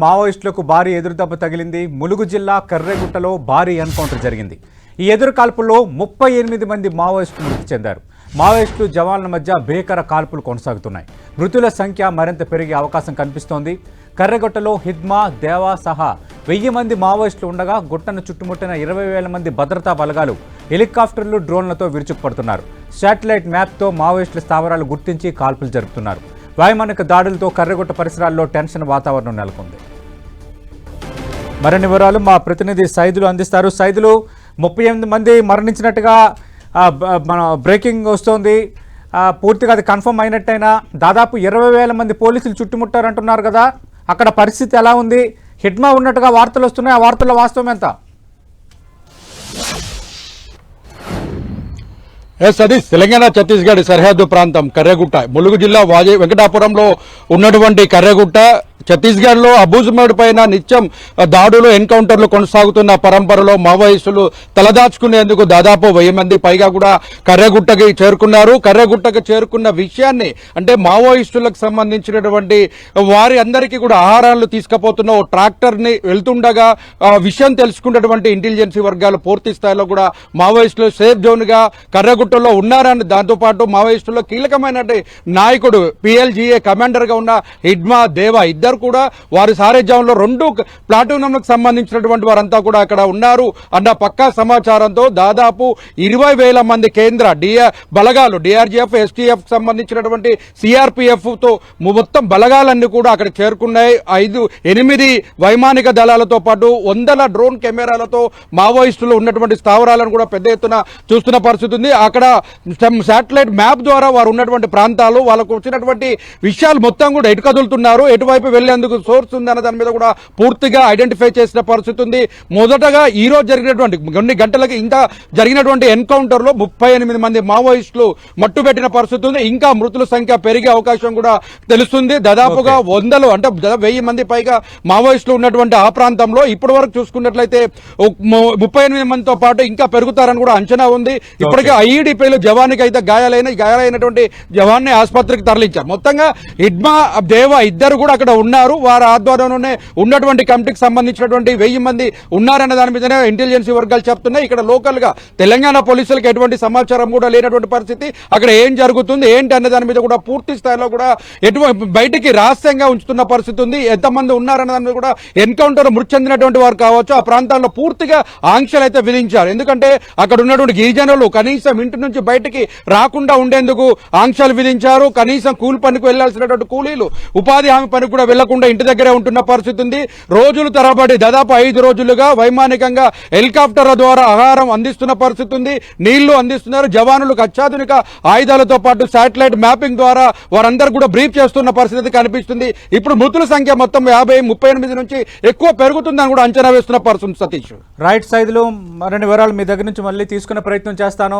మావోయిస్టులకు భారీ ఎదురుదెబ్బ తగిలింది. ములుగు జిల్లా కర్రెగుట్టలో భారీ ఎన్కౌంటర్ జరిగింది. ఈ ఎదురు కాల్పుల్లో 38 మంది మావోయిస్టులు మృతి చెందారు. మావోయిస్టులు జవాన్ల మధ్య భీకర కాల్పులు కొనసాగుతున్నాయి. మృతుల సంఖ్య మరింత పెరిగే అవకాశం కనిపిస్తోంది. కర్రెగుట్టలో హిద్మా, దేవా సహా 1000 మంది మావోయిస్టులు ఉండగా గుట్టను చుట్టుముట్టిన 20,000 మంది భద్రతా బలగాలు హెలికాప్టర్లు, డ్రోన్లతో విరుచుకుపడుతున్నారు. శాటిలైట్ మ్యాప్తో మావోయిస్టుల స్థావరాలు గుర్తించి కాల్పులు జరుపుతున్నారు. వైమానిక దాడులతో కర్రెగుట్ట పరిసరాల్లో టెన్షన్ వాతావరణం నెలకొంది. మరిన్ని వివరాలు మా ప్రతినిధి సైదులు అందిస్తారు. సైదులు, 38 మంది మరణించినట్టుగా మన బ్రేకింగ్ వస్తోంది. పూర్తిగా అది కన్ఫర్మ్ అయినట్టయినా దాదాపు 20,000 మంది పోలీసులు చుట్టుముట్టారంటున్నారు కదా, అక్కడ పరిస్థితి ఎలా ఉంది? హిడ్మా ఉన్నట్టుగా వార్తలు వస్తున్నాయి, ఆ వార్తల్లో వాస్తవం ఎంత? అది తెలంగాణ ఛత్తీస్గఢ్ సరిహద్దు ప్రాంతం కర్రెగుట్ట. ములుగు జిల్లా వెంకటాపురంలో ఉన్నటువంటి కర్రెగుట్ట ఛత్తీస్గఢ్లో అబూజ్మేడ్ పైన నిత్యం దాడులు, ఎన్కౌంటర్లు కొనసాగుతున్న పరంపరలో మావోయిస్టులు తలదాచుకునేందుకు దాదాపు 1000 మంది పైగా కూడా కర్రెగుట్టకి చేరుకున్నారు. కర్రెగుట్టకు చేరుకున్న విషయాన్ని, అంటే మావోయిస్టులకు సంబంధించినటువంటి వారి అందరికీ కూడా ఆహారాలు తీసుకుపోతున్న ఓ ట్రాక్టర్ని వెళ్తుండగా విషయం తెలుసుకున్నటువంటి ఇంటెలిజెన్సీ వర్గాలు పూర్తి స్థాయిలో కూడా మావోయిస్టులు సేఫ్ జోన్గా కర్రెగుట్టలో ఉన్నారని, దాంతోపాటు మావోయిస్టుల్లో కీలకమైన నాయకుడు PLGA కమాండర్గా ఉన్న హిడ్మా, దేవా ఇద్దరు కూడా వారి సారథ్యంలో 2 ప్లాటూన్లకు సంబంధించినటువంటి వారంతా కూడా అక్కడ ఉన్నారు అన్న పక్కా సమాచారంతో దాదాపు 20,000 మంది కేంద్ర బలగాలు, DRGF, STF సంబంధించినటువంటి CRPF తో మొత్తం బలగాలన్నీ కూడా అక్కడ చేరుకున్నాయి. 8 వైమానిక దళాలతో పాటు 100 డ్రోన్ కెమెరాలతో మావోయిస్టులు ఉన్నటువంటి స్థావరాలను కూడా పెద్ద ఎత్తున చూస్తున్న పరిస్థితి ఉంది. అక్కడ శాటిలైట్ మ్యాప్ ద్వారా వారు ఉన్నటువంటి ప్రాంతాలు, వాళ్ళకు వచ్చినటువంటి విషయాలు మొత్తం కూడా ఎటు కదులుతున్నారు, ఎటువైపు వెళ్లేందుకు సోర్స్ ఉందన్న దాని మీద కూడా పూర్తిగా ఐడెంటిఫై చేసిన పరిస్థితి ఉంది. మొదటగా ఈ రోజు జరిగినటువంటి కొన్ని గంటలకి ఇంకా జరిగినటువంటి ఎన్కౌంటర్ లో 38 మంది మావోయిస్టులు మట్టుబెట్టిన పరిస్థితి ఉంది. ఇంకా మృతుల సంఖ్య పెరిగే అవకాశం కూడా తెలుస్తుంది. దాదాపుగా 100 అంటే 1000 మంది పైగా మావోయిస్టులు ఉన్నటువంటి ఆ ప్రాంతంలో ఇప్పటి వరకు చూసుకున్నట్లయితే 38 మందితో పాటు ఇంకా పెరుగుతారని కూడా అంచనా ఉంది. ఇప్పటికే IEDPలో జవానికి అయితే గాయాలైనటువంటి జవాన్ని ఆసుపత్రికి తరలించారు. మొత్తంగా హిడ్మా, దేవా ఇద్దరు కూడా అక్కడ ఉన్నారు. వారి ఆధ్వర్యంలోనే ఉన్నటువంటి కమిటీకి సంబంధించినటువంటి 1000 మంది ఉన్నారనే దాని మీదనే ఇంటెలిజెన్సీ వర్గాలు చెప్తున్నాయి. ఇక్కడ లోకల్ గా తెలంగాణ పోలీసులకు ఎటువంటి సమాచారం కూడా లేనటువంటి పరిస్థితి. అక్కడ ఏం జరుగుతుంది ఏంటి అనే దాని మీద కూడా పూర్తి స్థాయిలో కూడా బయటికి రహస్యంగా ఉంచుతున్న పరిస్థితి ఉంది. ఎంతమంది ఉన్నారనే దాని మీద కూడా ఎన్కౌంటర్ మృతి చెందినటువంటి వారు కావచ్చు, ఆ ప్రాంతాల్లో పూర్తిగా ఆంక్షలు అయితే విధించారు. ఎందుకంటే అక్కడ ఉన్నటువంటి గిరిజనులు కనీసం ఇంటి నుంచి బయటికి రాకుండా ఉండేందుకు ఆంక్షలు విధించారు. కనీసం కూలి పనికి వెళ్లాల్సినటువంటి కూలీలు ఉపాధి హామీ పనికి కూడా వెళ్లకుండా ఇంటి దగ్గరే ఉంటున్న పరిస్థితి ఉంది. రోజులు తరబడి దాదాపు 5 రోజులుగా వైమానికంగా హెలికాప్టర్ల ద్వారా ఆహారం అందిస్తున్న పరిస్థితి ఉంది, నీళ్లు అందిస్తున్నారు. జవానులకు అత్యాధునిక ఆయుధాలతో పాటు శాటిలైట్ మ్యాపింగ్ ద్వారా వారందరూ కూడా బ్రీఫ్ చేస్తున్న పరిస్థితి కనిపిస్తుంది. ఇప్పుడు మృతుల సంఖ్య మొత్తం 38 నుంచి ఎక్కువ పెరుగుతుందని కూడా అంచనా వేస్తున్న పరిస్థితి. సతీష్, రైట్ సైదులు, మరిన్ని వివరాలు మీ దగ్గర నుంచి మళ్ళీ తీసుకునే ప్రయత్నం చేస్తాను.